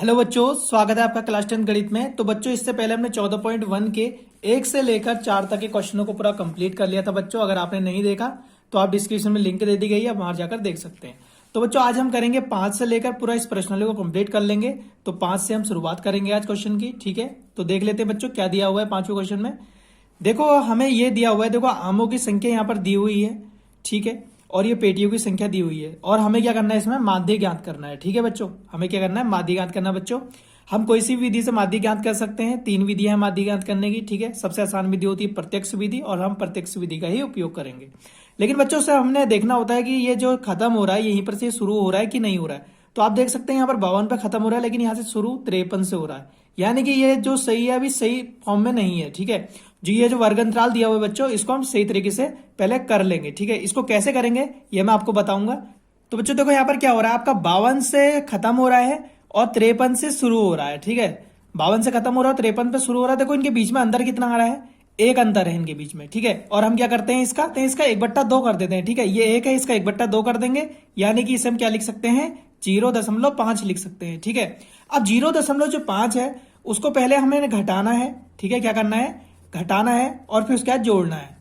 Hello बच्चों, स्वागत है आपका क्लास 10 गणित में। तो बच्चों, इससे पहले हमने 14.1 के 1 से लेकर 4 तक के क्वेश्चनों को पूरा कंप्लीट कर लिया था बच्चों। अगर आपने नहीं देखा तो आप डिस्क्रिप्शन में लिंक दे दी गई है, आप वहां जाकर देख सकते हैं। तो बच्चों, आज हम करेंगे 5 से लेकर पूरा इस प्रश्नावली को कंप्लीट कर लेंगे। तो 5 से हम शुरुआत करेंगे आज क्वेश्चन की। ठीक है, तो देख लेते हैं बच्चों क्या दिया हुआ है 5वें क्वेश्चन में। देखो, हमें ये दिया हुआ है, देखो आमों की संख्या यहाँ पर दी हुई है। ठीक है, और ये पेटियों की संख्या दी हुई है, और हमें क्या करना है, इसमें माध्य ज्ञात करना है। ठीक है बच्चों, हमें क्या करना है, माध्य ज्ञात करना है बच्चों। हम कोई सी विधि से माध्य ज्ञात कर सकते हैं। 3 विधियां हैं माध्य ज्ञात करने की। ठीक है, सबसे आसान विधि होती है प्रत्यक्ष विधि, और हम प्रत्यक्ष विधि का ही उपयोग करेंगे। लेकिन बच्चों, से हमने देखना होता है कि ये जो खत्म हो रहा है यहीं पर से शुरू हो रहा है कि नहीं हो रहा है। तो आप देख सकते हैं यहाँ पर 52 पे खत्म हो रहा है, लेकिन यहाँ से शुरू 53 से हो रहा है। यानी कि ये जो सही है अभी सही फॉर्म में नहीं है। ठीक है, जी, ये जो वर्ग अंतराल दिया हुआ है बच्चों, इसको हम सही तरीके से पहले कर लेंगे। ठीक है, इसको कैसे करेंगे ये मैं आपको बताऊंगा। तो बच्चों देखो, यहाँ पर क्या हो रहा है, आपका 52 से खत्म हो रहा है और 53 से शुरू हो रहा है। ठीक है, 52 से खत्म हो रहा है, 53 पे शुरू हो रहा है। देखो, इनके बीच में अंतर कितना आ रहा है, एक अंतर है इनके बीच में। ठीक है, और हम क्या करते हैं, इसका 1/2 कर देते हैं। ठीक है, ये 1 है, इसका 1/2 कर देंगे, यानी कि इसे हम क्या लिख सकते हैं, 0.5 लिख सकते हैं। ठीक है, अब 0.5 है उसको पहले हमें घटाना है। ठीक है, क्या करना है, घटाना है, और फिर उसके बाद जोड़ना है।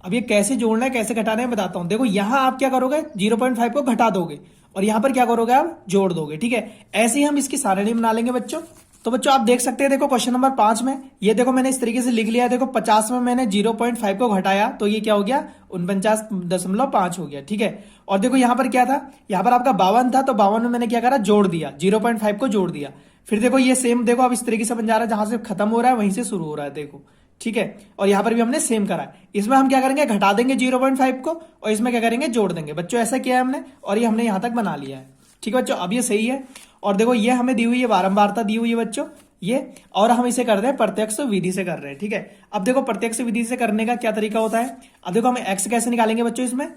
अब ये कैसे जोड़ना है, कैसे घटाना है, बताता हूं। देखो, यहां आप क्या करोगे, 0.5 को घटा दोगे, और यहां पर क्या करोगे, आप जोड़ दोगे। ठीक है, ऐसे ही हम इसकी सारणी बना लेंगे बच्चों। तो बच्चों, आप देख सकते हैं, देखो क्वेश्चन नंबर 5 में ये देखो मैंने इस तरीके से लिख लिया है। देखो, 50 में मैंने 0.5 को घटाया तो ये क्या हो गया, 49.5 हो गया। ठीक है, और देखो यहाँ पर क्या था, यहाँ पर आपका 52 था, तो 52 में मैंने क्या करा, जोड़ दिया, 0.5 को जोड़ दिया। फिर देखो ये सेम, देखो अब इस तरीके से बन जा रहा है, जहां से खत्म हो रहा है वहीं से शुरू हो रहा है। देखो, ठीक है, और यहां पर भी हमने सेम करा है। इसमें हम क्या करेंगे, घटा देंगे 0.5 को, और इसमें क्या करेंगे, जोड़ देंगे बच्चों। ऐसा किया है हमने, और ये हमने यहां तक बना लिया है। ठीक है बच्चों, अब ये सही है। और देखो, ये हमें दी हुई है, बारंबारता दी हुई है बच्चों ये, और हम इसे कर रहे हैं प्रत्यक्ष विधि से कर रहे हैं। ठीक है, अब देखो प्रत्यक्ष विधि से करने का क्या तरीका होता है। अब देखो, हम एक्स कैसे निकालेंगे बच्चों, इसमें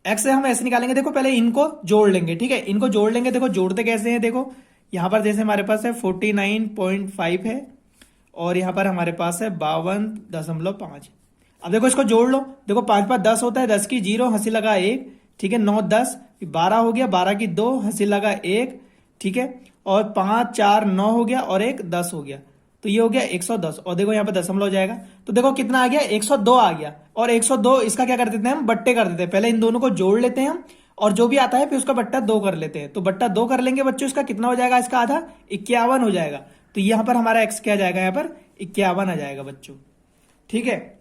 एक्स से हम ऐसे निकालेंगे। देखो, पहले इनको जोड़ लेंगे। ठीक है, इनको जोड़ लेंगे। देखो, जोड़ते कैसे हैं, देखो यहां पर जैसे हमारे पास है 49.5 है, और यहां पर हमारे पास है 52.5। अब देखो, इसको जोड़ लो। देखो, 5 5 10 होता है, 10 की 0, हंसी लगा 1। ठीक है, 9 10, 12 हो गया, 12 की 2, हंसी लगा 1। ठीक है, और 5 4 9 हो गया, और 1 10 हो गया, तो ये हो गया 110। और देखो यहाँ पे दशमलव हो जाएगा, तो देखो कितना आ गया, 102 आ गया। और 102 इसका क्या कर देते हैं हम, बट्टे कर देते हैं। पहले इन दोनों को जोड़ लेते हैं हम, और जो भी आता है फिर उसका बट्टा 2 कर लेते हैं। तो बट्टा 2 कर लेंगे बच्चों, इसका कितना हो जाएगा, इसका आधा 51 हो जाएगा। तो यहां पर हमारा एक्स क्या जाएगा, यहाँ पर 51 आ जाएगा बच्चों। ठीक है,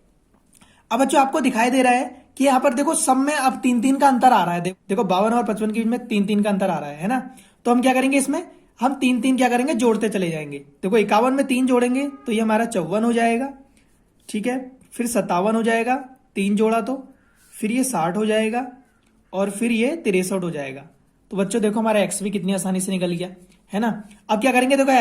अब बच्चों आपको दिखाई दे रहा है कि यहाँ पर देखो सब में अब 3 3 का अंतर आ रहा है। देखो 52 और 55 के बीच में 3 3 का अंतर आ रहा है ना। तो हम क्या करेंगे, इसमें हम 3 3 क्या करेंगे, जोड़ते चले जाएंगे। देखो, 51 में 3 जोड़ेंगे तो ये हमारा 54 हो जाएगा। ठीक है, फिर 57 हो जाएगा, 3 जोड़ा तो, फिर ये 60 हो जाएगा, और फिर ये 63 हो जाएगा। तो बच्चों देखो, हमारा एक्स भी कितनी आसानी से निकल गया है ना। अब क्या करेंगे, देखो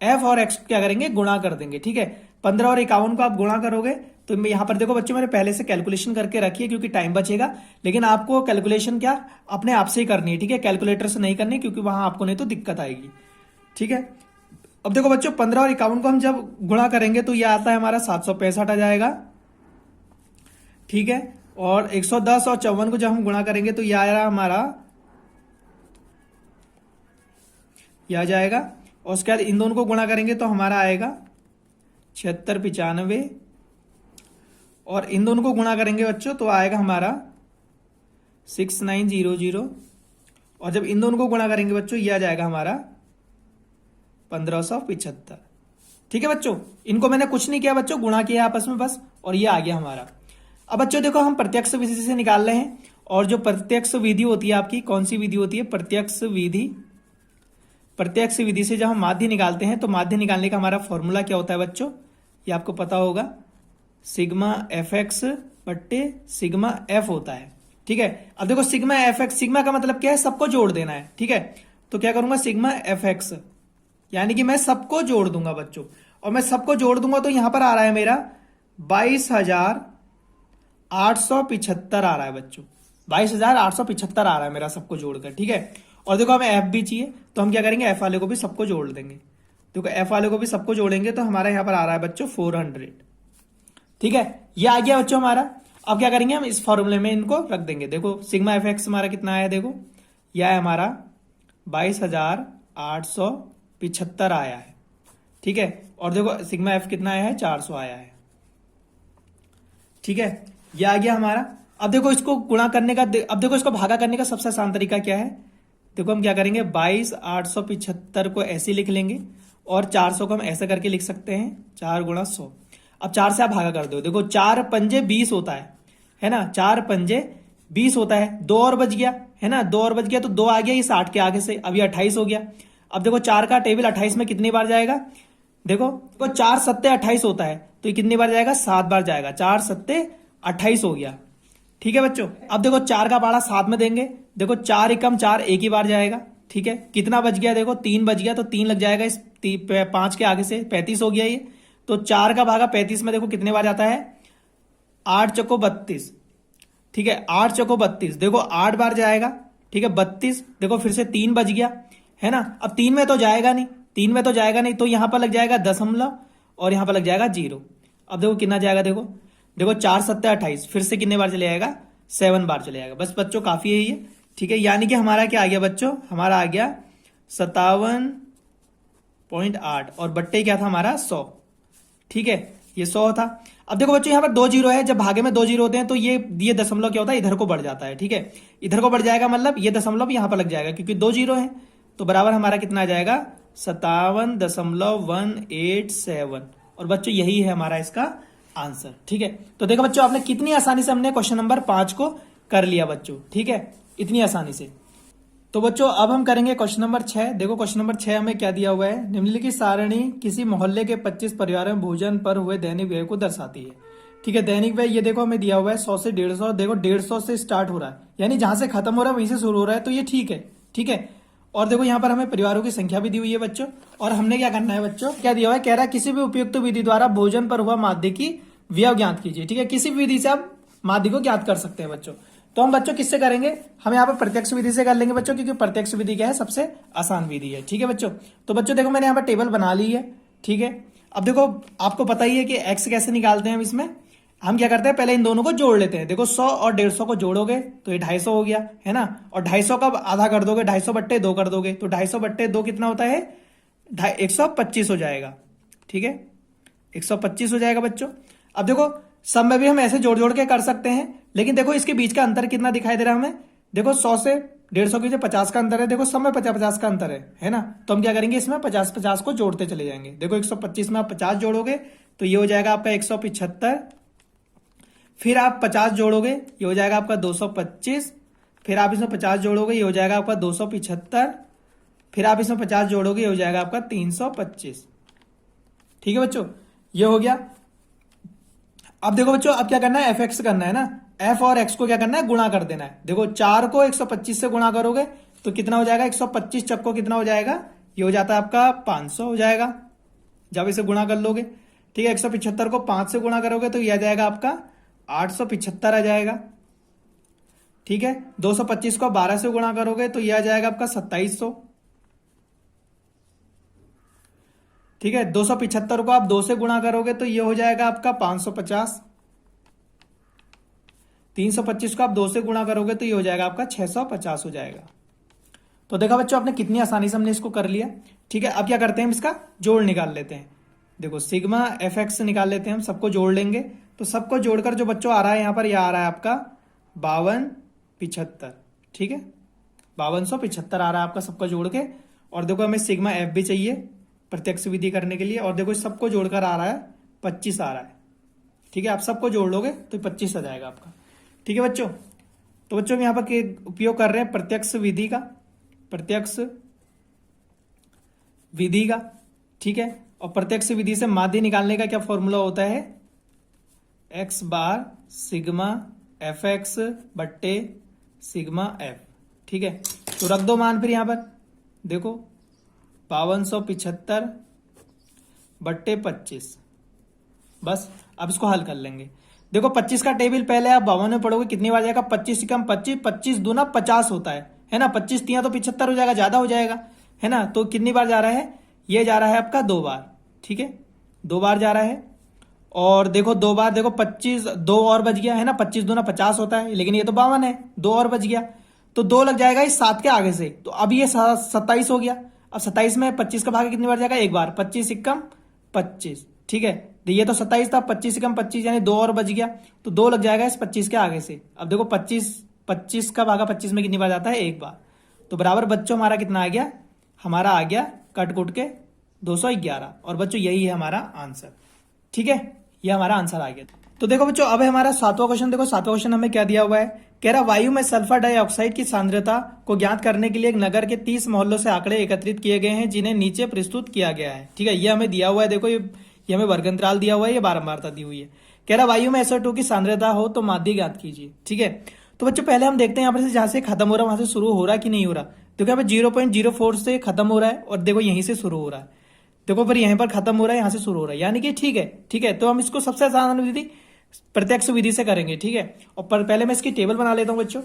एफ और एक्स क्या करेंगे, गुणा कर देंगे। ठीक है, 15 और 51 को आप गुणा करोगे तो यहां पर देखो बच्चों, मैंने पहले से कैलकुलेशन करके रखी है क्योंकि टाइम बचेगा। लेकिन आपको कैलकुलेशन क्या अपने आप से ही करनी है। ठीक है, कैलकुलेटर से नहीं करनी, क्योंकि वहां आपको नहीं तो दिक्कत आएगी। ठीक है, अब देखो बच्चों, 15 और 51 को हम जब गुणा करेंगे तो यह आता है हमारा 765 आ जाएगा। ठीक है, और 110 और 54 को जब हम गुणा करेंगे तो यह आएगा हमारा, यह आ जाएगा। और उसके बाद इन दोनों को गुणा करेंगे तो हमारा आएगा 7695, और इन दोनों को गुणा करेंगे बच्चों तो आएगा हमारा 6900, और जब इन दोनों को गुणा करेंगे बच्चों यह आ जाएगा हमारा 1575। ठीक है बच्चों, इनको मैंने कुछ नहीं किया बच्चों, गुणा किया आपस में बस, और ये आ गया हमारा। अब बच्चों देखो, हम प्रत्यक्ष विधि से निकाल रहे हैं, और जो प्रत्यक्ष विधि होती है आपकी, कौन सी विधि होती है, प्रत्यक्ष विधि। प्रत्यक्ष विधि से जब हम माध्य निकालते हैं तो माध्य निकालने का हमारा फॉर्मूला क्या होता है बच्चों, ये आपको पता होगा, सिग्मा एफ एक्स बट्टे सिग्मा एफ होता है। ठीक है, अब देखो सिग्मा एफ एक्स, सिग्मा का मतलब क्या है, सबको जोड़ देना है। ठीक है, तो क्या करूंगा, सिग्मा एफ एक्स, यानी कि मैं सबको जोड़ दूंगा बच्चों, और मैं सबको जोड़ दूंगा तो यहां पर आ रहा है मेरा 22,875 आ रहा है बच्चों, 22,875 आ रहा है मेरा सबको जोड़कर। ठीक है, और देखो हमें एफ भी चाहिए, तो हम क्या करेंगे, एफ वाले को भी सबको जोड़ देंगे। देखो एफ वाले को भी सबको जोड़ेंगे तो हमारा यहां पर आ रहा है बच्चों 400। ठीक है, ये आ गया बच्चों हमारा। अब क्या करेंगे, हम इस फॉर्मूले में इनको रख देंगे। देखो सिग्मा एफ एक्स हमारा कितना आया, देखो यह है हमारा 22,875। 75 आया है, ठीक है। और देखो सिग्मा एफ कितना आया है, 400 आया है, ठीक है। ये आ गया हमारा। अब देखो इसको गुणा करने का, अब देखो इसको भागा करने का सबसे आसान तरीका क्या है, देखो हम क्या करेंगे, 22,875 को ऐसे लिख लेंगे और 400 को हम ऐसे करके लिख सकते हैं, 4 गुणा 100। अब 4 से आप भागा कर दो, देखो 4 पंजे 20 होता है ना, 4 पंजे 20 होता है, 2 और बच गया है ना, 2 और बच गया तो 2 आ गया ये 60 के आगे से, अब ये 28 हो गया। अब देखो 4 का टेबल 28 में कितनी बार जाएगा, देखो 4 सत्ते 28 होता है तो ये कितनी बार जाएगा, 7 बार जाएगा, 4 सत्ते 28 हो गया, ठीक है बच्चों। अब देखो 4 का पाड़ा 7 में देंगे, देखो 4 एकम 4 एक ही बार जाएगा, ठीक है। कितना बच गया, देखो 3 बच गया तो 3 लग जाएगा इस 5 के आगे से, 35 हो गया ये। तो 4 का भागा 35 में देखो कितने बार जाता है, 8 चौको 32, ठीक है, 8 चौको 32, देखो 8 बार जाएगा, ठीक है। 32 देखो फिर से 3 बच गया है ना। अब 3 में तो जाएगा नहीं, 3 में तो जाएगा नहीं, तो यहां पर लग जाएगा दशमलव और यहां पर लग जाएगा 0। अब देखो कितना जाएगा, देखो देखो 4 सत्ते 28, फिर से कितने बार चले जाएगा, 7 बार चले जाएगा। बस बच्चों काफी है ये, ठीक है। यानी कि हमारा क्या आ गया बच्चों, हमारा आ गया 57.8 और बट्टे क्या था हमारा 100, ठीक है, ये 100 था। अब देखो बच्चों यहाँ पर 2 जीरो है, जब भागे में 2 जीरो होते हैं तो ये दशमलव क्या होता है, इधर को बढ़ जाता है, ठीक है, इधर को बढ़ जाएगा, मतलब ये दशमलव यहां पर लग जाएगा क्योंकि 2 जीरो है, तो बराबर हमारा कितना आ जाएगा, 57.187। और बच्चों यही है हमारा इसका आंसर, ठीक है। तो देखो बच्चों आपने कितनी आसानी से हमने क्वेश्चन नंबर 5 को कर लिया बच्चों, ठीक है, इतनी आसानी से। तो बच्चों अब हम करेंगे क्वेश्चन नंबर 6। देखो क्वेश्चन नंबर 6 हमें क्या दिया हुआ है, निम्नलिखित सारणी किसी मोहल्ले के 25 परिवारों में भोजन पर हुए दैनिक व्यय को दर्शाती है, ठीक है। दैनिक व्यय ये देखो हमें दिया हुआ है 100 से 150, देखो 150 से स्टार्ट हो रहा है, यानी जहां से खत्म हो रहा है वहीं से शुरू हो रहा है, तो ये ठीक है, ठीक है। और देखो यहाँ पर हमें परिवारों की संख्या भी दी हुई है बच्चों, और हमने क्या करना है बच्चों, क्या दिया हुआ है, कह रहा है किसी भी उपयुक्त विधि द्वारा भोजन पर हुआ माध्य की व्यय ज्ञात कीजिए, ठीक है। किसी भी विधि से आप माध्य को ज्ञात कर सकते हैं बच्चों। तो हम बच्चों किससे करेंगे, हम यहाँ पर प्रत्यक्ष विधि से कर लेंगे बच्चों, क्योंकि प्रत्यक्ष विधि क्या है, सबसे आसान विधि है, ठीक है बच्चों। तो बच्चों देखो मैंने यहाँ पर टेबल बना ली है, ठीक है। अब देखो आपको पता ही है कि एक्स कैसे निकालते हैं, इसमें हम क्या करते हैं, पहले इन दोनों को जोड़ लेते हैं। देखो 100 और 150 को जोड़ोगे तो ये 250 हो गया है ना, और 250 का आधा कर दोगे, 250 बट्टे 2 कर दोगे तो 250 बट्टे 2 कितना होता है, 125 हो जाएगा, ठीक है, 125 हो जाएगा बच्चों। अब देखो सब में भी हम ऐसे जोड़ जोड़ के कर सकते हैं, लेकिन देखो इसके बीच का अंतर कितना दिखाई दे रहा है हमें, देखो 100 से 150 के 50 का अंतर है, देखो सब में 50-50 का अंतर है ना। तो हम क्या करेंगे, इसमें 50-50 को जोड़ते चले जाएंगे। देखो 125 में आप 50 जोड़ोगे तो ये हो जाएगा आपका 175, फिर आप 50 जोड़ोगे ये हो जाएगा आपका 225, फिर आप इसमें 50 जोड़ोगे ये हो जाएगा आपका 275, फिर आप इसमें 50 जोड़ोगे ये हो जाएगा आपका 325, ठीक है बच्चों, ये हो गया। अब देखो बच्चों अब क्या करना है, एफ एक्स करना है ना, एफ और एक्स को क्या करना है, गुणा कर देना है। देखो 4 को 125 से गुणा करोगे तो कितना हो जाएगा, 125 चक्को कितना हो जाएगा, ये हो जाता है आपका 500 हो जाएगा जब इसे गुणा कर लोगे, ठीक है। 175 को 5 से गुणा करोगे तो यह आ जाएगा आपका 875 आ जाएगा, ठीक है। 225 को 12 से गुणा करोगे तो यह आ जाएगा आपका 2700, ठीक है। 275 को आप 2 से गुणा करोगे तो यह हो जाएगा आपका 550, 325 को आप 2 से गुणा करोगे तो ये हो जाएगा आपका 650 हो जाएगा। तो देखा बच्चों आपने कितनी आसानी से हमने इसको कर लिया, ठीक है। अब क्या करते हैं, हम इसका जोड़ निकाल लेते हैं। देखो सिग्मा एफ एक्स निकाल लेते हैं, हम सबको जोड़ लेंगे तो सबको जोड़कर जो बच्चों आ रहा है यहाँ पर, यह आ रहा है आपका 5275, ठीक है, 5275 आ रहा है आपका सबको जोड़ के। और देखो हमें सिग्मा एफ भी चाहिए प्रत्यक्ष विधि करने के लिए, और देखो सबको जोड़कर आ रहा है 25 आ रहा है, ठीक है। आप सबको जोड़ लोगे तो 25 आ जाएगा आपका, ठीक है बच्चों। तो बच्चों हम यहाँ पर उपयोग कर रहे हैं प्रत्यक्ष विधि का, प्रत्यक्ष विधि का, ठीक है। और प्रत्यक्ष विधि से माध्य निकालने का क्या फॉर्मूला होता है, एक्स बार सिग्मा एफ एक्स बट्टे सिग्मा एफ, ठीक है। तो रख दो मान फिर यहां पर, देखो 5275 बट्टे 25, बस अब इसको हल कर लेंगे। देखो 25 का टेबल पहले आप 52 में पढ़ोगे कितनी बार जाएगा, 25 से कम 25, 25 दूना 50 होता है ना, 25 तिया तो 75 हो जाएगा, ज्यादा हो जाएगा है ना। तो कितनी बार जा रहा है, ये जा रहा है आपका 2 बार, ठीक है, 2 बार जा रहा है। और देखो 2 बार, देखो 25 2 और बच गया है ना, 25 दूना 50 होता है, लेकिन ये तो 52 है, 2 और बच गया तो 2 लग जाएगा इस 7 के आगे से, तो अब ये 27 हो गया। अब 27 में 25 का भागा कितनी बार जाएगा, एक बार, 25 एकम 25, ठीक है। तो ये तो 27 था, 25 एकम 25 यानी 2 और बच गया, तो 2 लग जाएगा इस 25 के आगे से। अब देखो 25 का भागा 25 में कितनी बार जाता है, एक बार, तो बराबर बच्चों हमारा कितना आ गया, हमारा आ गया कट कुट के 211। और बच्चों यही है हमारा आंसर, ठीक है, ये हमारा आंसर आ गया। तो देखो बच्चों अब है हमारा 7वां क्वेश्चन। देखो 7वां क्वेश्चन हमें क्या दिया हुआ है, कह रहा वायु में सल्फर डाइऑक्साइड की सांद्रता को ज्ञात करने के लिए एक नगर के 30 मोहल्लों से आंकड़े एकत्रित किए गए हैं जिन्हें नीचे प्रस्तुत किया गया है, ठीक है। ये हमें दिया हुआ है, देखो ये हमें वर्ग अंतराल दिया हुआ है, ये बारंबारता दी हुई है। कह रहा वायु में SO2 की सांद्रता हो तो माध्य ज्ञात कीजिए, ठीक है। तो बच्चों पहले हम देखते हैं यहाँ पर से जहां से खत्म हो रहा है वहां से शुरू हो रहा है कि नहीं हो रहा। देखो यहाँ पर 0.04 से खत्म हो रहा है और देखो यहीं से शुरू हो रहा है, देखो पर यहीं पर खत्म हो रहा है, यहां से शुरू हो रहा है, यानी कि ठीक है, ठीक है। तो हम इसको सबसे आसान विधि प्रत्यक्ष विधि से करेंगे, ठीक है। और पहले मैं इसकी टेबल बना लेता हूं बच्चों।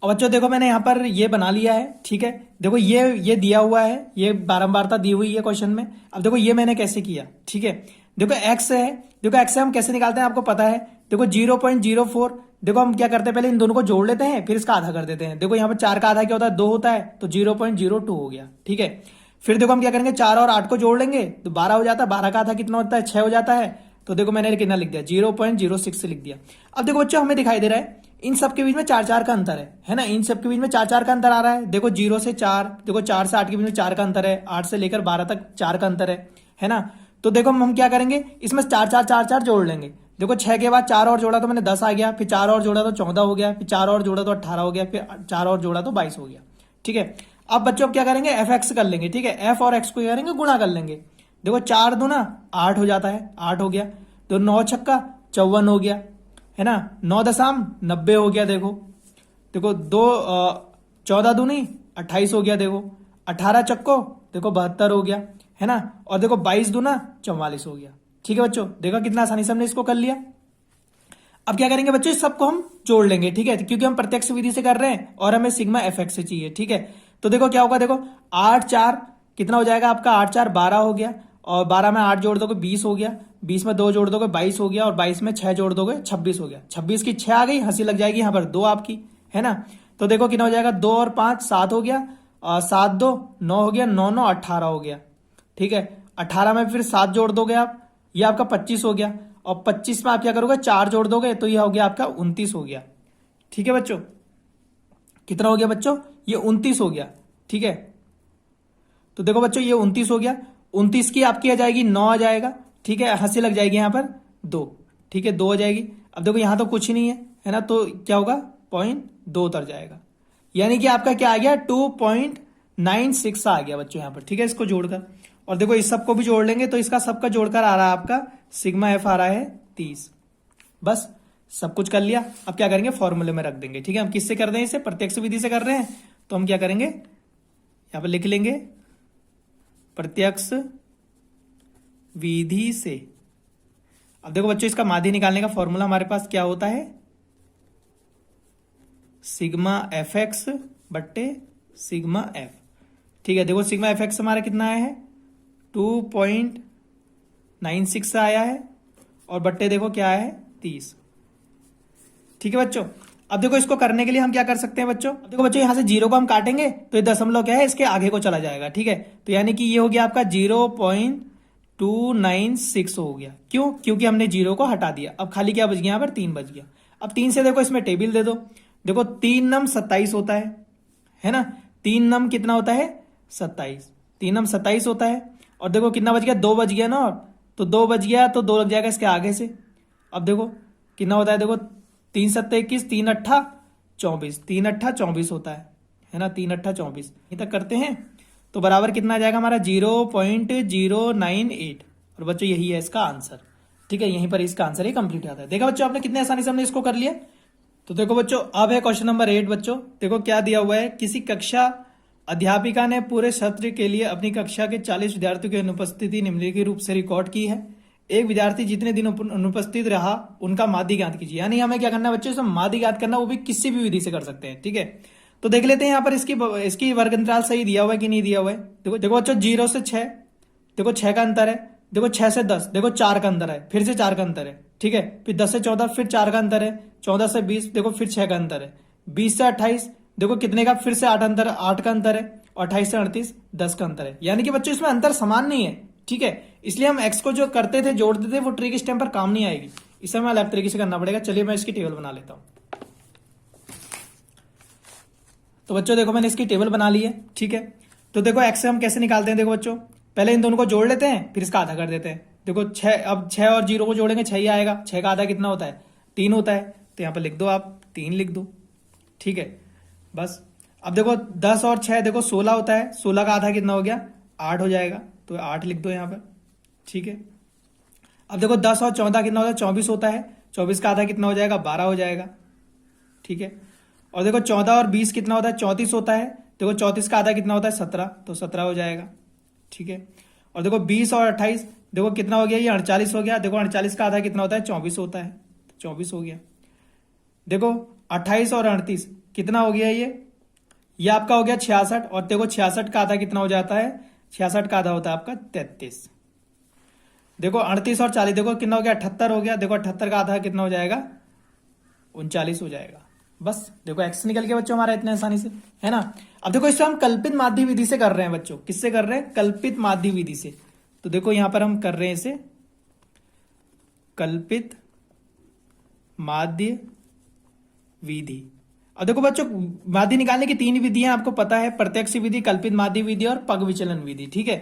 और बच्चों देखो मैंने यहाँ पर ये बना लिया है, ठीक है। देखो ये दिया हुआ है, ये बारंबारता दी हुई है क्वेश्चन में। अब देखो ये मैंने कैसे किया, ठीक है। देखो x है, देखो x से हम कैसे निकालते हैं आपको पता है। देखो 0.04, देखो हम क्या करते हैं पहले इन दोनों को जोड़ लेते हैं फिर इसका आधा कर देते हैं। देखो यहाँ पर 4 का आधा क्या होता है, 2 होता है, तो 0.02 हो गया, ठीक है। फिर देखो हम क्या करेंगे, 4 और 8 को जोड़ लेंगे तो 12 हो जाता है, 12 का आधा कितना होता है, 6 हो जाता है। तो देखो मैंने कितना लिख दिया, 0.06 लिख दिया। अब देखो बच्चों हमें दिखाई दे रहा है इन सब के बीच में 4-4 का अंतर है ना, इन सब के बीच में 4-4 का अंतर आ रहा है। देखो 0 से 4, देखो 4 से 8 के बीच में 4 का अंतर है, 8 से लेकर 12 तक 4 का अंतर है ना। तो देखो हम क्या करेंगे, इसमें 4-4-4-4 जोड़ लेंगे। देखो 6 के बाद 4 और जोड़ा तो मैंने 10 आ गया, फिर 4 और जोड़ा तो 14 हो गया, फिर 4 और जोड़ा तो 18 हो गया, फिर 4 और जोड़ा तो 22 हो गया, ठीक है। अब बच्चों अब क्या करेंगे, fx कर लेंगे, ठीक है। f और x को क्या करेंगे, गुणा कर लेंगे। देखो 4 दूना 8 हो जाता है, 8 हो गया, तो 9 छक्का 54 हो गया, है ना। 9 दशम 90 हो गया। देखो 14 दूनी 28 हो गया, देखो 18 चक्को देखो 72 हो गया, है ना। और देखो 22 दूना 44 हो गया, ठीक है बच्चों। देखो कितना आसानी से हमने इसको कर लिया। अब क्या करेंगे बच्चों, इस सबको हम जोड़ लेंगे, ठीक है, क्योंकि हम प्रत्यक्ष विधि से कर रहे हैं और हमें सिग्मा fx से चाहिए, ठीक है। तो देखो क्या होगा, देखो 8-4 कितना हो जाएगा आपका, 8-4 12 हो गया, और 12 में 8 जोड़ दोगे 20 हो गया, 20 में 2 जोड़ दोगे 22 हो गया, और 22 में 6 जोड़ दोगे 26 हो गया। 26 की 6 आ गई, हंसी लग जाएगी यहाँ पर 2 आपकी, है ना। तो देखो कितना हो जाएगा, 2 और 5 7 हो गया, और 7 2 9 हो गया, 9 9 18 हो गया, ठीक है। 18 में फिर 7 जोड़ दोगे आप, ये आपका 25 हो गया, और 25 में आप क्या करोगे, 4 जोड़ दोगे तो ये हो गया आपका 29 हो गया, ठीक है बच्चों। कितना हो गया बच्चों, ये 29 हो गया, ठीक है। तो देखो बच्चों ये 29 हो गया, 29 की आपकी आ जाएगी 9 आ जाएगा, ठीक है, हंसी लग जाएगी यहाँ पर 2, ठीक है, 2 हो जाएगी। अब देखो यहाँ तो कुछ ही नहीं है ना, तो क्या होगा, 0.2 उतर जाएगा, यानी कि आपका क्या आ गया, 2.96 आ गया बच्चों यहाँ पर, ठीक है, इसको जोड़कर। और देखो इस सबको भी जोड़ लेंगे तो इसका सबका जोड़कर आ रहा है आपका सिग्मा एफ आ रहा है 30। बस सब कुछ कर लिया। अब क्या करेंगे, फॉर्मूले में रख देंगे, ठीक है। हम किससे कर रहे हैं, इसे प्रत्यक्ष विधि से कर रहे हैं, तो हम क्या करेंगे, यहां पर लिख लेंगे प्रत्यक्ष विधि से। अब देखो बच्चों इसका माध्य निकालने का फॉर्मूला हमारे पास क्या होता है, सिग्मा एफ एक्स बट्टे सिग्मा एफ, ठीक है। देखो सिग्मा एफ एक्स हमारा कितना आया है, 2.96 आया है, और बट्टे देखो क्या है 30, ठीक है बच्चों। अब देखो इसको करने के लिए हम क्या कर सकते हैं बच्चों, देखो बच्चों यहां से 0 को हम काटेंगे तो ये दशमलव क्या है, इसके आगे को चला जाएगा, ठीक है। तो यानी कि ये हो गया आपका 0.296 हो गया, क्यों, क्योंकि हमने 0 को हटा दिया। अब खाली क्या बच गया, यहाँ पर 3 बच गया। अब 3 से देखो इसमें टेबल दे दो, देखो 3 नम 27 होता है ना, 3 नम कितना होता है 27, 3 नम 27 होता है। और देखो कितना बच गया, 2 बच गया ना, और तो 2 बच गया तो 2 लग जाएगा इसके आगे से। अब देखो कितना होता है, देखो 3 7 21, 3 8 24, 3 8 24 होता है ना, 3 8 24 ये तक करते हैं तो बराबर कितना आ जाएगा हमारा 0.098। और बच्चों यही है इसका आंसर, ठीक है, यहीं पर इसका आंसर ही कंप्लीट आता है। देखा बच्चों आपने कितने आसानी से हमने इसको कर लिया। तो देखो बच्चों अब है क्वेश्चन नंबर 8 बच्चों। देखो क्या दिया हुआ है, किसी कक्षा अध्यापिका ने पूरे सत्र के लिए अपनी कक्षा के 40 विद्यार्थियों की अनुपस्थिति निम्नलिखित रूप से रिकॉर्ड की है। एक विद्यार्थी जितने दिन अनुपस्थित रहा उनका माध्य ज्ञात कीजिए। यानी हमें क्या करना है बच्चों, इसमें माध्य ज्ञात करना, वो भी किसी भी विधि से कर सकते हैं, ठीक है। तो देख लेते हैं यहाँ पर इसकी वर्ग अंतराल सही दिया हुआ है कि नहीं दिया हुआ है। देखो देखो बच्चों 0 से 6, देखो 6 का अंतर है, देखो 6 से 10, देखो 4 का अंतर है, फिर से 4 का अंतर है, ठीक है। फिर 10 से 14 फिर 4 का अंतर है, 14 से 20 देखो फिर 6 का अंतर है, 20 से 28 देखो कितने का, फिर से 8 का अंतर है, और 28 से 38 10 का अंतर है, यानी कि बच्चों इसमें अंतर समान नहीं है, ठीक है। इसलिए हम x को जो करते थे, जोड़ते थे, वो ट्रिक इस टाइम पर काम नहीं आएगी, इसे हमें अलग तरीके से करना पड़ेगा। चलिए मैं इसकी टेबल बना लेता हूं। तो बच्चों देखो मैंने इसकी टेबल बना ली है, ठीक है। तो देखो x से हम कैसे निकालते हैं, देखो बच्चों पहले इन दोनों को जोड़ लेते हैं, फिर इसका आधा कर देते हैं। देखो 6, अब 6 और 0 को जोड़ेंगे 6 ही आएगा। 6 का आधा कितना होता है, 3 होता है, तो यहाँ पर लिख दो आप 3 लिख दो, ठीक है बस। अब देखो 10 और 6 देखो 16 होता है, 16 का आधा कितना हो गया, 8 हो जाएगा, तो 8 लिख दो यहाँ पर, ठीक है। अब देखो 10 और 14 कितना होता है, 24 होता है, 24 का आधा कितना हो जाएगा, 12 हो जाएगा, ठीक है। और देखो 14 और 20 कितना होता है, 34 होता है, देखो 34 का आधा कितना होता है, 17, तो 17 हो जाएगा, ठीक है। और देखो 20 और 28 देखो कितना हो गया, ये 48 हो गया, देखो 48 का आधा कितना होता है, 24 होता है, 24 हो गया। देखो 28 और 38 कितना हो गया, ये आपका हो गया 66, और देखो 66 का आधा कितना हो जाता है, 66 का आधा होता है आपका 33। देखो 38 और 40 देखो कितना हो गया, 78 हो गया, देखो 78 का आधा कितना हो जाएगा, 39 हो जाएगा। बस देखो x निकल के बच्चों हमारा इतने आसानी से, है ना। अब देखो इससे हम कल्पित माध्य विधि से कर रहे हैं बच्चों, किससे कर रहे हैं, कल्पित माध्य विधि से। तो देखो यहां पर हम कर रहे हैं इसे कल्पित माध्य विधि। अब देखो बच्चों माध्य निकालने की 3 विधियां आपको पता है, प्रत्यक्ष विधि, कल्पित माध्य विधि और पग विचलन विधि, ठीक है।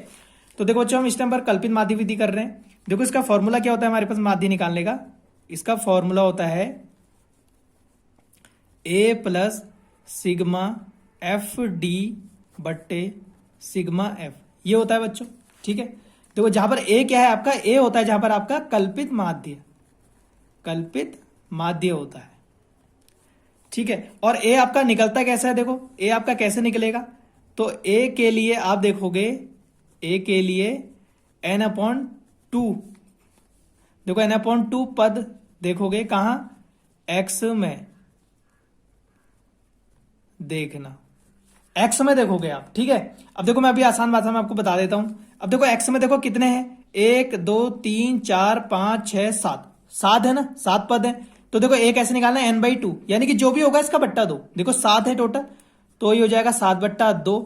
तो देखो बच्चों हम इस टाइम पर कल्पित माध्य विधि कर रहे हैं। देखो इसका फॉर्मूला क्या होता है हमारे पास माध्य निकालने का, इसका फॉर्मूला होता है a plus sigma F D बट्टे सिग्मा एफ, ये होता है बच्चों, ठीक है। देखो जहां पर a क्या है आपका, a होता है जहां पर आपका कल्पित माध्य होता है, ठीक है। और a आपका निकलता कैसा है, देखो a आपका कैसे निकलेगा, तो a के लिए आप देखोगे, a के लिए n/2, देखो n/2 पद देखोगे कहां, x में, देखना x में देखोगे आप, ठीक है। अब देखो मैं अभी आसान भाषा में आपको बता देता हूं। अब देखो x में देखो कितने हैं, 1 2 3 4 5 6 7, 7 है ना, 7 पद है। तो देखो a कैसे निकालना है, n/2, यानी कि जो भी होगा इसका बट्टा 2। देखो 7 है टोटल, तो ये हो जाएगा 7/2,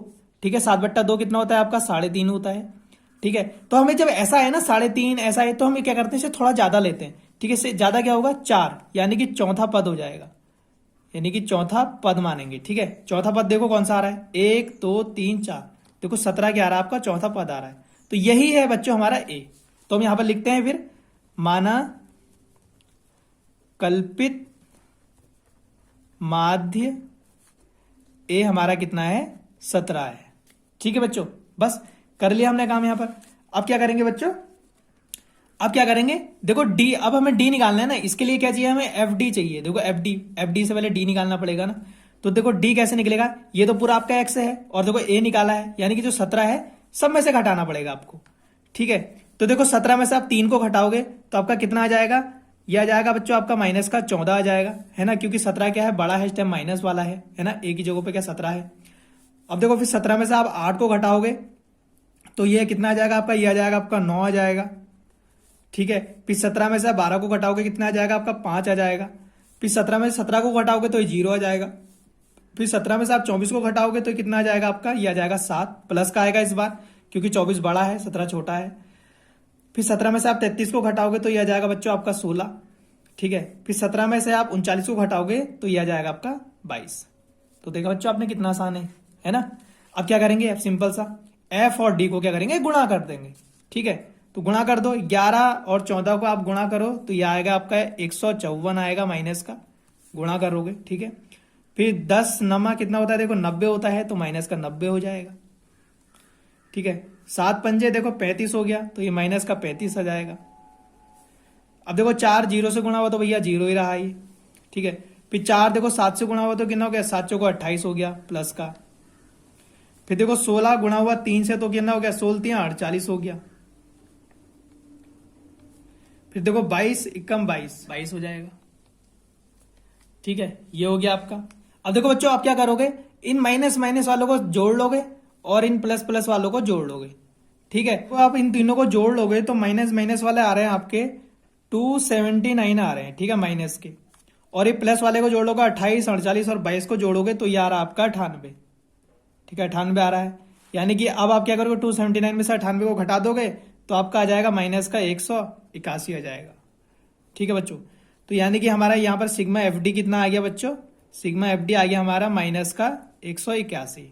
ठीक है। 7/2 कितना होता है आपका, 3.5 होता है, ठीक है। तो हमें जब ऐसा है ना 3.5 ऐसा है, तो हम क्या करते हैं, इसे थोड़ा ज्यादा लेते हैं, ठीक है। इससे ज्यादा क्या होगा, 4, यानी कि चौथा पद हो जाएगा, यानी कि चौथा पद मानेंगे, ठीक है। चौथा पद देखो कौन सा आ रहा है, 1 2 3 4, देखो 17 क्या आ रहा है आपका, चौथा पद आ रहा है। तो यही है बच्चों हमारा a। तो हम यहां पर लिखते हैं फिर, माना कल्पित माध्य a हमारा कितना है, 17 है, ठीक है बच्चों। बस कर लिया हमने काम यहां पर। अब क्या करेंगे बच्चों, अब क्या करेंगे, देखो d, अब हमें d निकालना है ना, इसके लिए क्या चाहिए हमें, fd चाहिए। देखो fd से पहले d निकालना पड़ेगा ना। तो देखो d कैसे निकलेगा, ये तो पूरा आपका x है, और देखो a निकाला है, यानी कि जो 17 है सब में से घटाना पड़ेगा आपको, ठीक है। तो देखो 17 में से आप 3 को घटाओगे तो आपका कितना आ जाएगा, यह आ जाएगा बच्चों आपका माइनस का 14 आ जाएगा, है ना, क्योंकि 17 क्या है, बड़ा है इस टाइम, माइनस वाला है ना, a की जगह पे क्या 17 है। अब देखो फिर 17 में से आप 8 को घटाओगे तो ये कितना आ जाएगा आपका, ये आ जाएगा आपका 9 आ जाएगा, ठीक है। फिर 17 में से 12 को घटाओगे कितना आ जाएगा आपका, 5 आ जाएगा। फिर 17 में से 17 को घटाओगे तो ये 0 आ जाएगा। फिर 17 में से आप 24 को घटाओगे तो कितना आ जाएगा आपका, ये आ जाएगा 7, प्लस का आएगा इस बार, क्योंकि 24 बड़ा है 17 छोटा है। फिर 17 में से आप 33 को घटाओगे तो ये आ जाएगा बच्चों आपका 16, ठीक है। फिर 17 में से आप 39 को घटाओगे तो ये आ जाएगा आपका 22। तो देखा बच्चों आपने कितना आसान है ना। अब क्या करेंगे, अब सिंपल सा f और d को क्या करेंगे, गुणा कर देंगे, ठीक है। तो गुणा कर दो, 11 और 14 को आप गुणा करो तो ये आएगा आपका 154 आएगा, माइनस का गुणा करोगे, ठीक है। फिर 10 नमा कितना होता है, देखो 90 होता है, तो माइनस का 90 हो जाएगा, ठीक है। 7 पंजे देखो 35 हो गया, तो ये माइनस का 35 आ जाएगा। अब देखो 4 0 से गुणा हुआ तो भैया 0 ही रहा ये, ठीक है। फिर 4 देखो 7 से गुणा हुआ तो कितना हो गया, 7 चौको 28 हो गया, प्लस का। फिर देखो 16 गुणा हुआ 3 से तो कितना हो गया, 16 3 48 हो गया। फिर देखो 22 एकम 22 हो जाएगा, ठीक है। ये हो गया आपका। अब देखो बच्चों आप क्या करोगे, इन माइनस माइनस वालों को जोड़ लोगे और इन प्लस प्लस वालों को जोड़ लोगे, ठीक है। तो आप इन तीनों को जोड़ लोगे तो माइनस माइनस वाले आ रहे हैं आपके 279 आ रहे हैं, ठीक है, माइनस के। और ये प्लस वाले को जोड़ लोगे 28 48 और 22 को जोड़ोगे तो ये आ रहा है आपका 98, ठीक है 98 आ रहा है। यानी कि अब आप क्या करोगे 279 में से 98 को घटा दोगे तो आपका आ जाएगा माइनस का 181 आ जाएगा। ठीक है बच्चों, तो यानी कि हमारा यहाँ पर सिग्मा एफ डी कितना आ गया बच्चों, सिग्मा एफ डी आ गया हमारा माइनस का 181।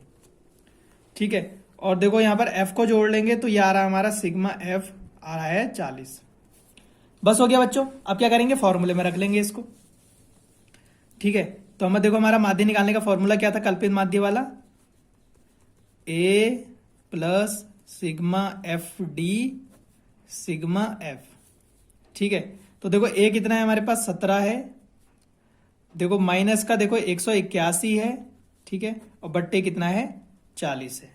ठीक है, और देखो यहाँ पर एफ को जोड़ लेंगे तो ये आ रहा है हमारा सिग्मा एफ आ रहा है 40। बस हो गया बच्चों। अब क्या करेंगे फॉर्मूले में रख लेंगे इसको। ठीक है, तो हमें देखो हमारा माध्य निकालने का फॉर्मूला क्या था कल्पित माध्य वाला, A plus sigma F D sigma F. ठीक है, तो देखो ए कितना है हमारे पास 17 है, देखो माइनस का देखो 181 है। ठीक है, और बट्टे कितना है 40 है,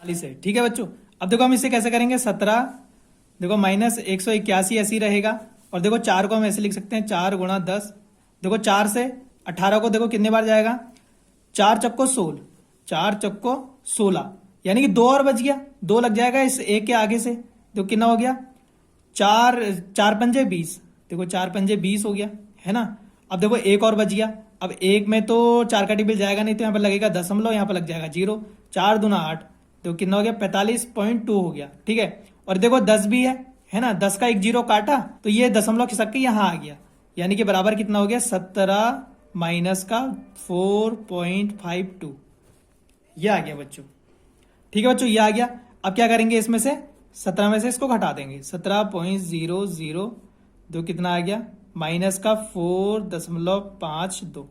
40 है। ठीक है बच्चों, अब देखो हम इसे कैसे करेंगे 17 देखो माइनस 181 ऐसे ही रहेगा, और देखो 4 को हम ऐसे लिख सकते हैं 4 गुणा 10। देखो 4 से 18 को देखो कितने बार जाएगा, 4 चक्को 16, 4 चक्को 16, यानी कि 2 और बच गया, 2 लग जाएगा इस एक के आगे से। देखो कितना हो गया 4 पंजे 20, देखो 4 पंजे 20 हो गया है ना। अब देखो एक और बच गया, अब एक में तो 4 का टेबल जाएगा नहीं तो यहाँ पर लगेगा दशमलव, यहाँ पर लग जाएगा 0, 4 दूना 8, देखो कितना हो गया 45.2 हो गया। ठीक है, और देखो 10 भी है ना, 10 का एक 0 काटा तो ये दशमलव खिसक के यहाँ आ गया, यानी कि बराबर कितना हो गया 17 माइनस का 4.52, ये आ गया बच्चों। ठीक है बच्चों, ये आ गया। अब क्या करेंगे इसमें से 17 में से इसको घटा देंगे, 17.00 जो कितना आ गया माइनस का 4.52।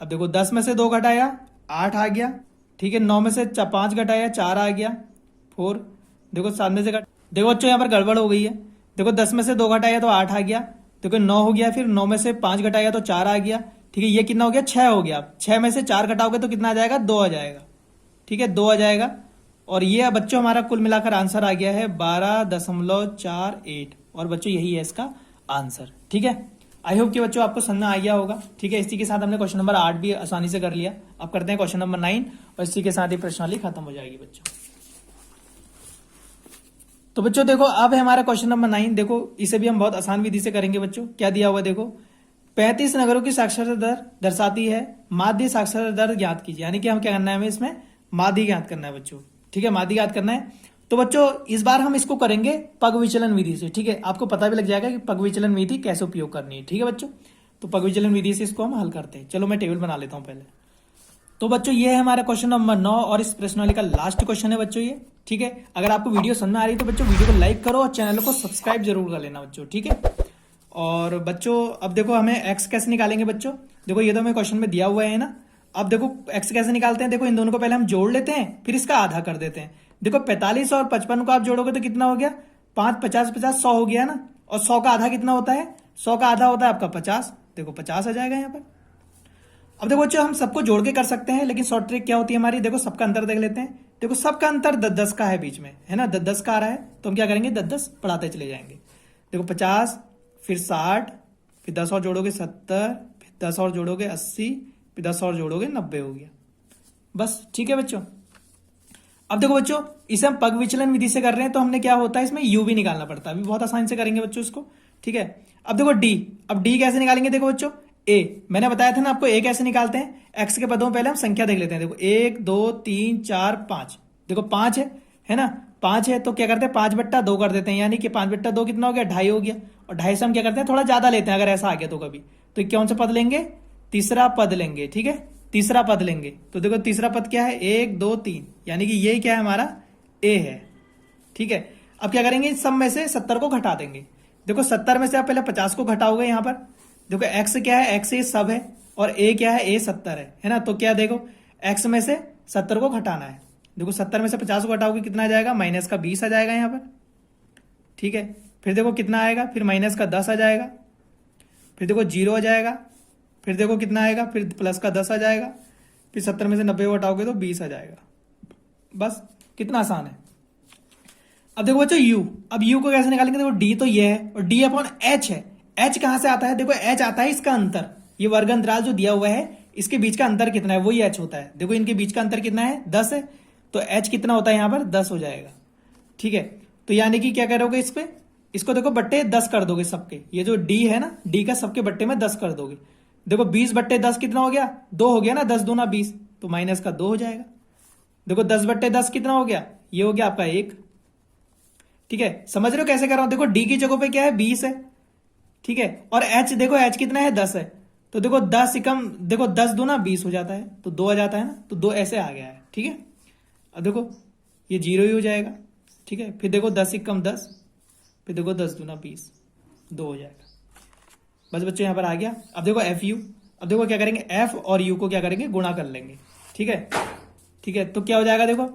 अब देखो 10 में से 2 घटाया 8 आ गया। ठीक है, 9 में से 5 घटाया 4 आ गया 4। देखो 7 में से देखो बच्चों यहाँ पर गड़बड़ हो गई है, देखो 10 में से 2 घटाया तो 8 आ गया, देखो 9 हो गया, फिर 9 में से 5 घटाया तो 4 आ गया। ठीक है, ये कितना हो गया 6 हो गया, 6 में से 4 घटाओगे तो कितना आ जाएगा 2 आ जाएगा। ठीक है, 2 आ जाएगा, और ये बच्चों हमारा कुल मिलाकर आंसर आ गया है 12.48, और बच्चों यही है इसका आंसर। ठीक है, आई होप कि बच्चों आपको समझ आ गया होगा। ठीक है, इसी के साथ हमने क्वेश्चन नंबर 8 भी आसानी से कर लिया। अब करते हैं क्वेश्चन नंबर 9, और इसी के साथ ही प्रश्नावली खत्म हो जाएगी बच्चों। तो बच्चों देखो अब है हमारा क्वेश्चन नंबर 9, देखो इसे भी हम बहुत आसान विधि से करेंगे बच्चों। क्या दिया हुआ देखो, 35 नगरों की साक्षरता दर दर्शाती है, माध्य साक्षरता दर ज्ञात कीजिए। यानी कि हम क्या करना है, हमें इसमें माध्य ज्ञात करना है बच्चों। ठीक है, माध्य ज्ञात करना है। तो बच्चों इस बार हम इसको करेंगे पग विचलन विधि से। ठीक है, आपको पता भी लग जाएगा कि पग विचलन विधि कैसे उपयोग करनी है। ठीक है बच्चों, तो पग विचलन विधि से इसको हम हल करते हैं। चलो मैं टेबल बना लेता हूं पहले। तो बच्चों ये है हमारा क्वेश्चन नंबर 9, और इस प्रश्नावली का लास्ट क्वेश्चन है बच्चों ये। ठीक है, अगर आपको वीडियो समझ में आ रही है तो बच्चों वीडियो को लाइक करो और चैनल को सब्सक्राइब जरूर कर लेना बच्चों। ठीक है, और बच्चों अब देखो हमें एक्स कैसे निकालेंगे बच्चों। देखो ये तो हमें क्वेश्चन में दिया हुआ है ना। अब देखो एक्स कैसे निकालते हैं, देखो इन दोनों को पहले हम जोड़ लेते हैं, फिर इसका आधा कर देते हैं। देखो 45 और 55 को आप जोड़ोगे तो कितना हो गया 5 50 50 100 हो गया ना, और 100 का आधा कितना होता है, 100 का आधा होता है आपका 50, देखो 50 आ जाएगा यहाँ पर। अब देखो बच्चों हम सबको जोड़ के कर सकते हैं, लेकिन शॉर्ट ट्रिक क्या होती है हमारी, देखो सबका अंतर देख लेते हैं। देखो सबका अंतर 10 का है बीच में, है ना, 10 का आ रहा है, तो हम क्या करेंगे 10 बढ़ाते चले जाएंगे। देखो 50 फिर 60 फिर 10 और जोड़ोगे 70 फिर 10 और जोड़ोगे 80 फिर 10 और जोड़ोगे 90 हो गया बस। ठीक है बच्चों, अब देखो बच्चों इसे हम पग विचलन विधि से कर रहे हैं तो हमने क्या होता है इसमें यू भी निकालना पड़ता है, अभी बहुत आसानी से करेंगे बच्चों इसको। ठीक है, अब देखो डी, अब डी कैसे निकालेंगे, देखो बच्चों ए मैंने बताया था ना आपको, ए कैसे निकालते हैं, एक्स के पदों में पहले हम संख्या देख लेते हैं। देखो 1 2 3 4 5, देखो 5 है ना, 5 है तो क्या करते हैं 5/2 कर देते हैं, यानी कि 5/2 कितना हो गया 2.5 हो गया, और 2.5 से हम क्या करते हैं थोड़ा ज्यादा लेते हैं अगर ऐसा आ गया तो कभी, तो कौन सा पद लेंगे, तीसरा पद लेंगे। ठीक है, तीसरा पद लेंगे, तो देखो तीसरा पद क्या है 1 2 3, यानी कि ये क्या है हमारा ए है। ठीक है, अब क्या करेंगे सब में से 70 को घटा देंगे। देखो 70 में से आप पहले 50 को घटाओगे, यहाँ पर देखो एक्स क्या है, एक्स ये सब है, और ए क्या है, ए 70 है ना, तो क्या देखो एक्स में से 70 को घटाना है। देखो 70 में से 50 को घटाओगे कितना आ जाएगा, माइनस का 20 आ जाएगा यहाँ पर। ठीक है, फिर देखो कितना आएगा, फिर माइनस का 10 आ जाएगा, फिर देखो 0 आ जाएगा, फिर देखो कितना आएगा, फिर प्लस का 10 आ जाएगा, फिर 70 में से 90 को घटाओगे तो 20 आ जाएगा बस। कितना आसान है। अब देखो बच्चों यू, अब यू को कैसे निकालेंगे, देखो डी तो ये है और डी अपॉन एच है। एच कहां से आता है, देखो एच आता है इसका अंतर, ये वर्ग अंतराल जो दिया हुआ है इसके बीच का अंतर कितना है वही एच होता है। देखो इनके बीच का अंतर कितना है 10 है, तो एच कितना होता है यहाँ पर 10 हो जाएगा। ठीक है, तो यानी कि क्या करोगे इस पे, इसको देखो बट्टे 10 कर दोगे सबके, ये जो डी है ना डी का सबके बट्टे में 10 कर दोगे, देखो 20/10 कितना हो गया, 2 हो गया ना, 10 दूना 20, तो माइनस का 2 हो जाएगा। देखो 10/10 कितना हो गया, ये हो गया आपका 1। ठीक है, समझ रहे हो कैसे कर रहा हूं। देखो डी की जगह पे क्या है, 20 है। ठीक है, और एच देखो, एच कितना है, 10 है। तो देखो 10 कम, देखो 10 दूना 20 हो जाता है, तो 2 आ जाता है ना, तो 2 ऐसे आ गया है। ठीक है, अब देखो ये 0 ही हो जाएगा। ठीक है, फिर देखो 10 कम 10, फिर देखो 10 दूना 20, 2 हो जाएगा। बस बच्चों यहां पर आ गया। अब देखो एफ यू, अब देखो क्या करेंगे, एफ और यू को क्या करेंगे, गुणा कर लेंगे। ठीक है, ठीक है, तो क्या हो जाएगा, देखो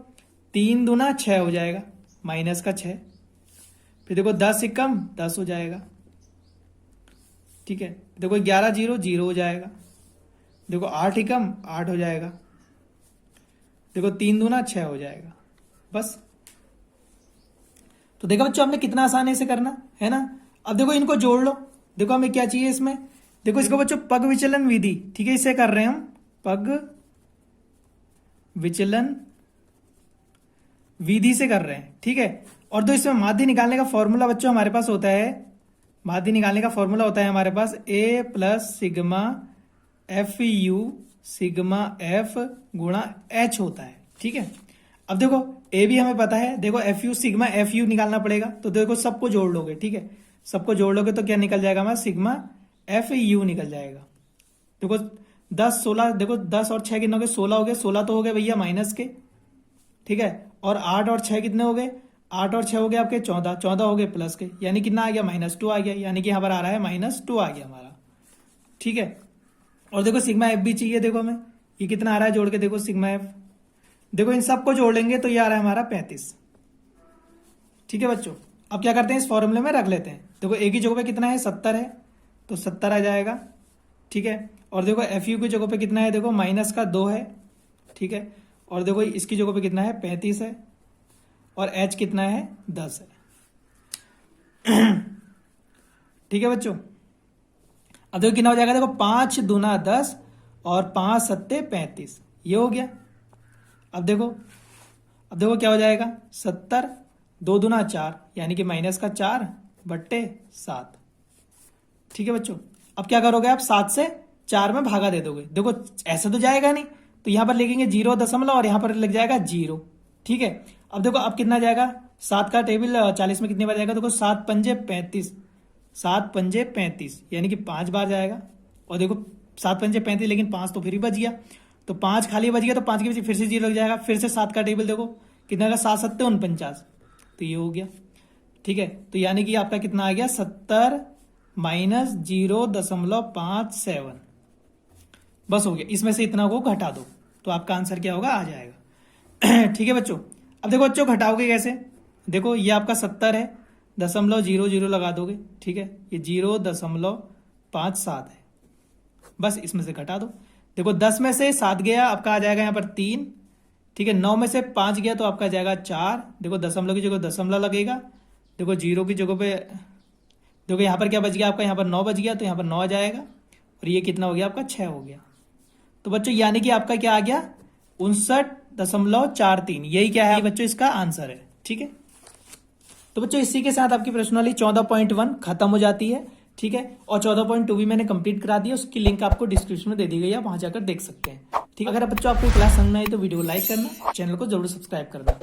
3 दूना 6 हो जाएगा, माइनस का 6। फिर देखो 10 कम 10 हो जाएगा। ठीक है, देखो 11 0 0 हो जाएगा। देखो 8 कम 8 हो जाएगा। देखो 3 दूना 6 हो जाएगा। बस, तो देखो बच्चों हमने कितना आसानी से करना है ना। अब देखो इनको जोड़ लो। देखो हमें क्या चाहिए इसमें, देखो इसको बच्चों पग विचलन विधि, ठीक है, इसे कर रहे हैं हम, पग विचलन विधि से कर रहे हैं। ठीक है, और तो इसमें माध्य निकालने का फॉर्मूला बच्चों हमारे पास होता है, माध्य निकालने का फॉर्मूला होता है हमारे पास a plus sigma F you sigma F गुणा एच होता है। ठीक है, अब देखो ए भी हमें पता है, देखो F you sigma F you निकालना पड़ेगा, तो देखो सबको जोड़ लोगे। ठीक है, सबको जोड़ लोगे तो क्या निकल जाएगा हमारा, सिग्मा एफ यू निकल जाएगा। देखो 10 16, देखो 10 और 6 कितने हो गए, 16 हो गए, 16 तो हो गए भैया माइनस के। ठीक है, और 8 और 6 कितने हो गए, 8 और 6 हो गए आपके 14, 14 हो गए प्लस के, यानी कितना आ गया, -2 आ गया, यानी कि यहाँ पर आ रहा है -2 आ गया हमारा। ठीक है, और देखो सिग्मा एफ भी चाहिए, देखो हमें ये कितना आ रहा है जोड़ के, देखो सिग्मा एफ, देखो इन सबको जोड़ लेंगे तो ये आ रहा है हमारा 35। ठीक है बच्चों, अब क्या करते हैं, इस फॉर्मूले में रख लेते हैं। देखो ए की जगह पे कितना है, 70 है, तो 70 आ जाएगा। ठीक है, और देखो एफ यू की जगह पे कितना है, देखो माइनस का 2 है। ठीक है, और देखो इसकी जगह पे कितना है, 35 है, और एच कितना है, 10 है। ठीक है बच्चों, अब देखो कितना हो जाएगा, देखो 5 दूना 10 और 5 सत्ते 35, ये हो गया। अब देखो क्या हो जाएगा, 70, 2 दूना 4, यानी कि -4/7। ठीक है बच्चों, अब क्या करोगे आप, 7 से 4 में भागा दे दोगे। देखो ऐसे तो जाएगा नहीं, तो यहां पर लिखेंगे 0 और यहां पर लग जाएगा 0। ठीक है, अब देखो अब कितना जाएगा, 7 का टेबल 40 में कितनी बार जाएगा, देखो 7 पंजे 35, 7 पंजे 35, यानी कि 5 बार जाएगा। और देखो 7 पंजे 35, लेकिन 5 तो फिर ही बच गया, तो 5 खाली बच गया, तो 5 के पीछे फिर से 0 लग जाएगा। फिर से 7 का टेबल देखो कितना का, 7 7 49, तो ये हो गया। ठीक है, तो यानी कि आपका कितना आ गया, 70 माइनस 0.57। बस हो गया, इसमें से इतना को घटा दो तो आपका आंसर क्या होगा, आ जाएगा। ठीक है बच्चों, अब देखो बच्चों घटाओगे कैसे, देखो ये आपका 70 है, 0.00 लगा दोगे। ठीक है, ये 0.57 है, बस इसमें से घटा दो। देखो 10 में से 7 गया, आपका आ जाएगा यहाँ पर 3। ठीक है, 9 में से 5 गया तो आपका आ जाएगा 4। देखो दशमलव की जगह दशमलव लगेगा, देखो 0 की जगह पे देखो यहाँ पर क्या बच गया आपका, यहाँ पर 9 बच गया, तो यहाँ पर 9 आ जाएगा, और ये कितना हो गया आपका, 6 हो गया। तो बच्चों यानी कि आपका क्या आ गया, 59.43, यही क्या है बच्चों, इसका आंसर है। ठीक है, तो बच्चों इसी के साथ आपकी प्रश्नावली 14.1 खत्म हो जाती है। ठीक है, और 14.2 भी मैंने कंप्लीट करा दिया, उसकी लिंक आपको डिस्क्रिप्शन में दे दी गई है, वहां जाकर देख सकते हैं। ठीक है, अगर बच्चों आपको क्लास समझ में आई तो वीडियो को लाइक करना, चैनल को जरूर सब्सक्राइब करना।